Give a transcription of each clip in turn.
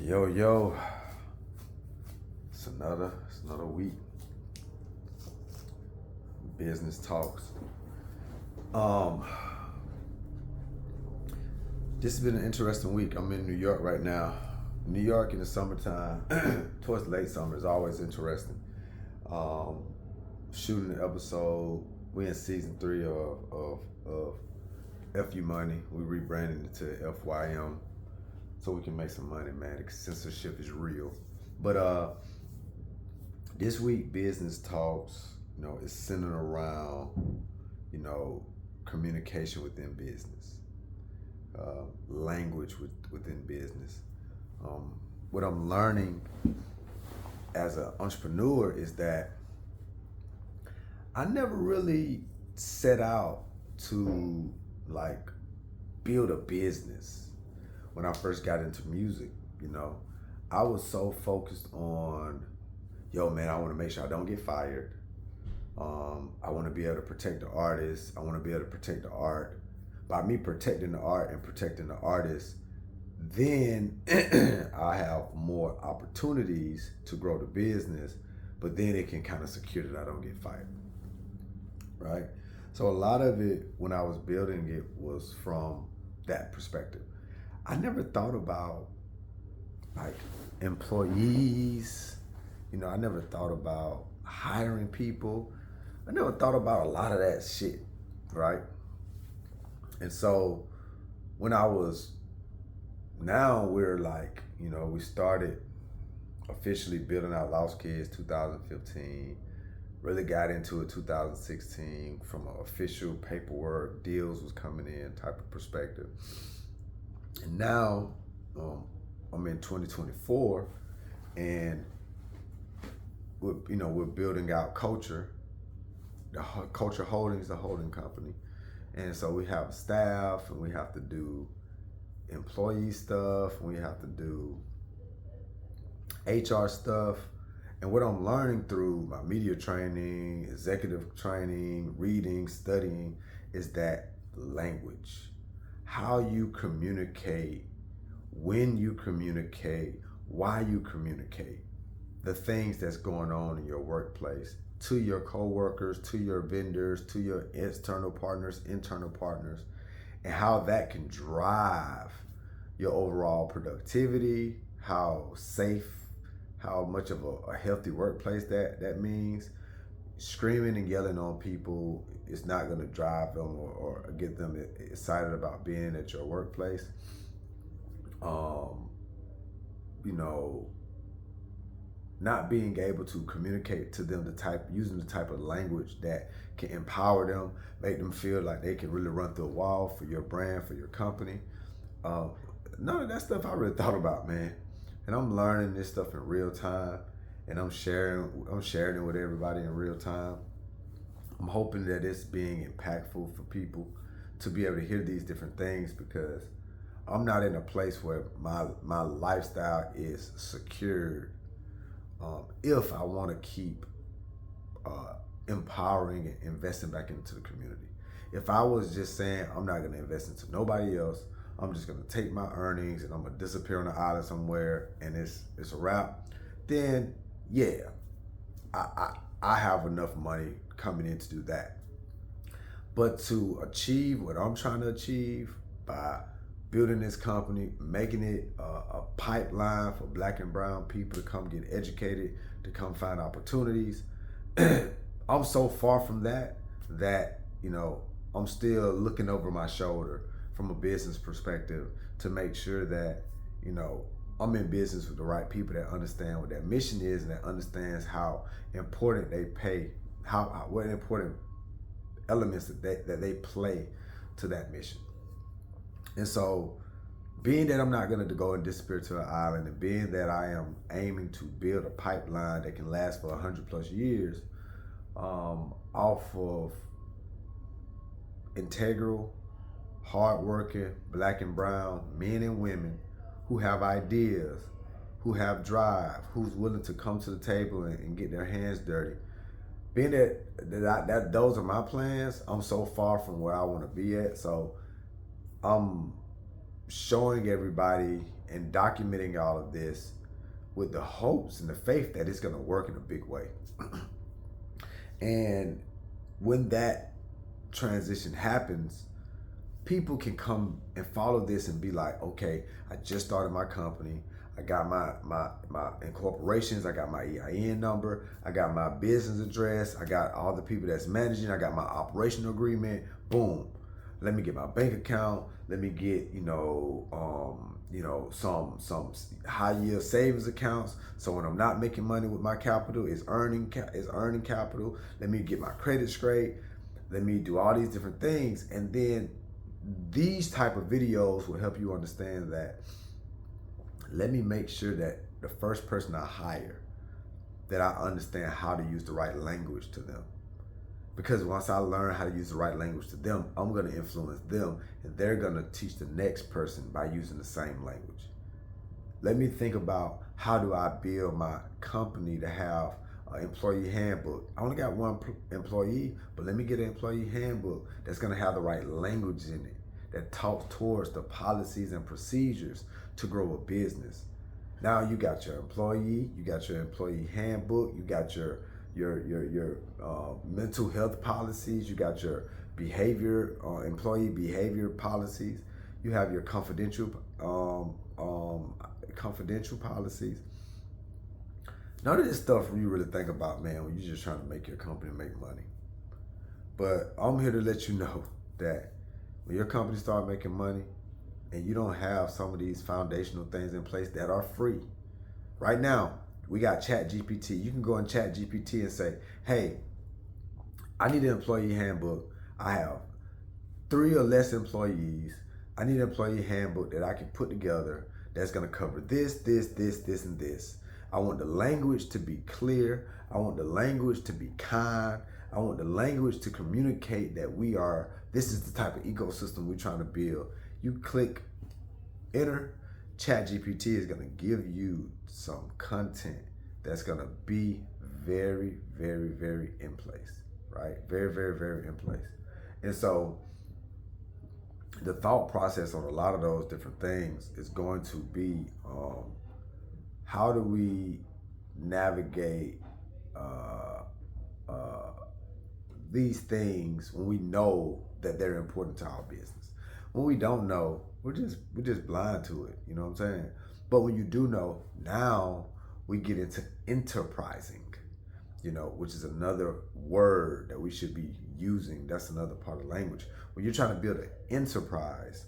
Yo, yo, it's another week. Business talks. Um, this has been an interesting week. I'm in New York right now. New York in the summertime, towards late summer, is always interesting. Um, Shooting an episode. We in season 3 of FU Money. We rebranded it to FYM so we can make some money, man. The censorship is real. But this week, business talks, is centered around, you know, communication within business, language within business. Um, what I'm learning as an entrepreneur is that I never really set out to like build a business when I first got into music, you know. I was so focused on, yo, man, I want to make sure I don't get fired. I want to be able to protect the artist. I want to be able to protect the art. By me protecting the art and protecting the artist, then I have more opportunities to grow the business, but then it can kind of secure that I don't get fired, right? So a lot of it when I was building it was from that perspective. I never thought about like employees. I never thought about hiring people. I never thought about a lot of that shit, right? And so when I was, now we're like, we started officially building out Lost Kids 2015, really got into it 2016 from an official paperwork, deals was coming in type of perspective. And now I'm in 2024 and we're building out Culture, the Culture Holdings, the holding company. And so we have staff and we have to do employee stuff, and we have to do HR stuff. And what I'm learning through my media training, executive training, reading, studying, is that language. How you communicate, when you communicate, why you communicate, the things that's going on in your workplace, to your coworkers, to your vendors, to your external partners, internal partners, and how that can drive your overall productivity, how safe, how much of a healthy workplace that means. Screaming and yelling on people is not going to drive them or get them excited about being at your workplace. You know, not being able to communicate to them using the type of language that can empower them, make them feel like they can really run through a wall for your brand, for your company. None of that stuff I really thought about, man. And I'm learning this stuff in real time, and I'm sharing it with everybody in real time. I'm hoping that it's being impactful for people to be able to hear these different things, because I'm not in a place where my lifestyle is secured. If I want to keep empowering and investing back into the community. If I was just saying I'm not going to invest into nobody else, I'm just going to take my earnings and I'm going to disappear on the island somewhere and it's a wrap, then yeah, I have enough money coming in to do that. But to achieve what I'm trying to achieve by building this company, making it a pipeline for Black and brown people to come get educated, to come find opportunities, I'm so far from that I'm still looking over my shoulder from a business perspective to make sure that I'm in business with the right people that understand what that mission is and that understands how important they pay, what important elements that they play to that mission. And so, being that I'm not going to go and disappear to an island, and being that I am aiming to build a pipeline that can last for 100 plus years, off of integral, hardworking, Black and brown men and women who have ideas, who have drive, who's willing to come to the table and get their hands dirty. Being that those are my plans, I'm so far from where I want to be at. So I'm showing everybody and documenting all of this with the hopes and the faith that it's going to work in a big way. And when that transition happens, people can come and follow this and be like, okay, I just started my company. I got my incorporations. I got my EIN number. I got my business address. I got all the people that's managing. I got my operational agreement. Boom. Let me get my bank account. Let me get, some high yield savings accounts. So when I'm not making money with my capital, it's earning capital. Let me get my credit straight. Let me do all these different things. And then these type of videos will help you understand that, let me make sure that the first person I hire, that I understand how to use the right language to them. Because once I learn how to use the right language to them, I'm going to influence them, and they're going to teach the next person by using the same language. Let me think about, how do I build my company to have an employee handbook? I only got one employee, but let me get an employee handbook that's going to have the right language in it, that talks towards the policies and procedures to grow a business. Now you got your employee, you got your employee handbook, you got your mental health policies, you got your employee behavior policies, you have your confidential policies. None of this stuff you really think about, man, when you're just trying to make your company make money. But I'm here to let you know that when your company start making money and you don't have some of these foundational things in place that are free, right now, we got ChatGPT. You can go in ChatGPT and say, hey, I need an employee handbook. I have 3 or less employees. I need an employee handbook that I can put together that's going to cover this, and this. I want the language to be clear. I want the language to be kind. I want the language to communicate that this is the type of ecosystem we're trying to build. You click enter, ChatGPT is going to give you some content that's going to be very, very, very in place, right? Very, very, very in place. And so the thought process on a lot of those different things is going to be, how do we navigate these things when we know that they're important to our business? When we don't know, we're just blind to it, you know what I'm saying? But when you do know, now we get into enterprising, which is another word that we should be using. That's another part of language. When you're trying to build an enterprise,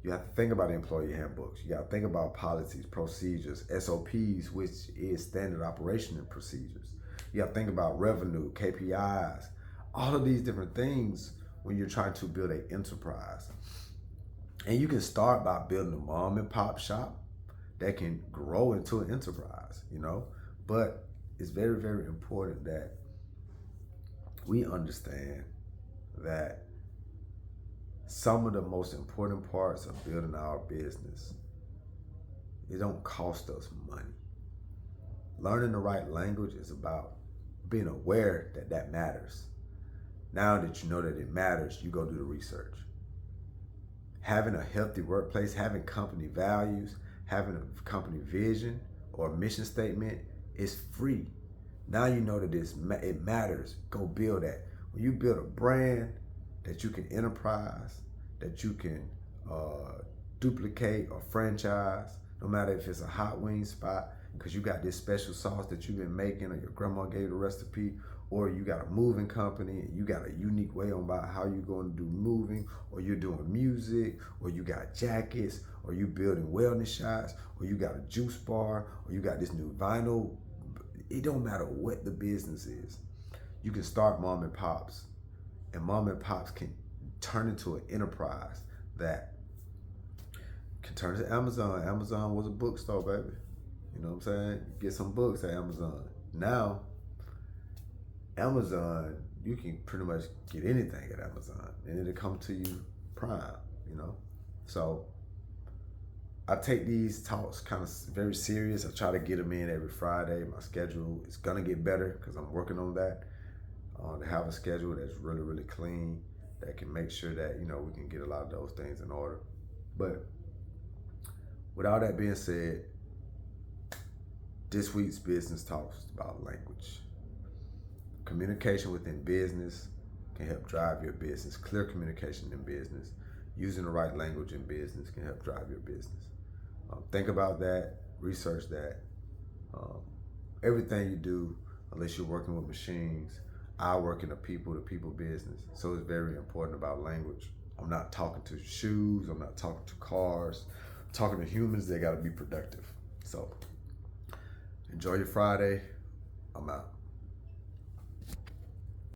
you have to think about employee handbooks. You got to think about policies, procedures, SOPs, which is standard operation and procedures. You got to think about revenue, KPIs, all of these different things when you're trying to build an enterprise. And you can start by building a mom and pop shop that can grow into an enterprise, But it's very, very important that we understand that some of the most important parts of building our business, it don't cost us money. Learning the right language is about being aware that that matters. Now that you know that it matters, you go do the research. Having a healthy workplace, having company values, having a company vision or a mission statement is free. Now you know that it matters. Go build that. When you build a brand that you can enterprise, that you can duplicate or franchise, no matter if it's a hot wing spot, because you got this special sauce that you've been making, or your grandma gave you the recipe, or you got a moving company and you got a unique way about how you're going to do moving, or you're doing music, or you got jackets, or you building wellness shots, or you got a juice bar, or you got this new vinyl. It don't matter what the business is. You can start mom and pops, and mom and pops can turn into an enterprise that can turn to Amazon. Amazon was a bookstore, baby. You know what I'm saying? Get some books at Amazon. Now, Amazon, you can pretty much get anything at Amazon, and it'll come to you prime, So I take these talks kind of very serious. I try to get them in every Friday. My schedule is gonna get better because I'm working on that. To have a schedule that's really, really clean, that can make sure that, we can get a lot of those things in order. But With all that being said, this week's business talks about language. Communication within business can help drive your business. Clear communication in business, using the right language in business can help drive your business. Think about that, research that. Um, Everything you do, unless you're working with machines, I work in a people-to-people business. So it's very important about language. I'm not talking to shoes, I'm not talking to cars. I'm talking to humans, they gotta be productive. So enjoy your Friday. I'm out.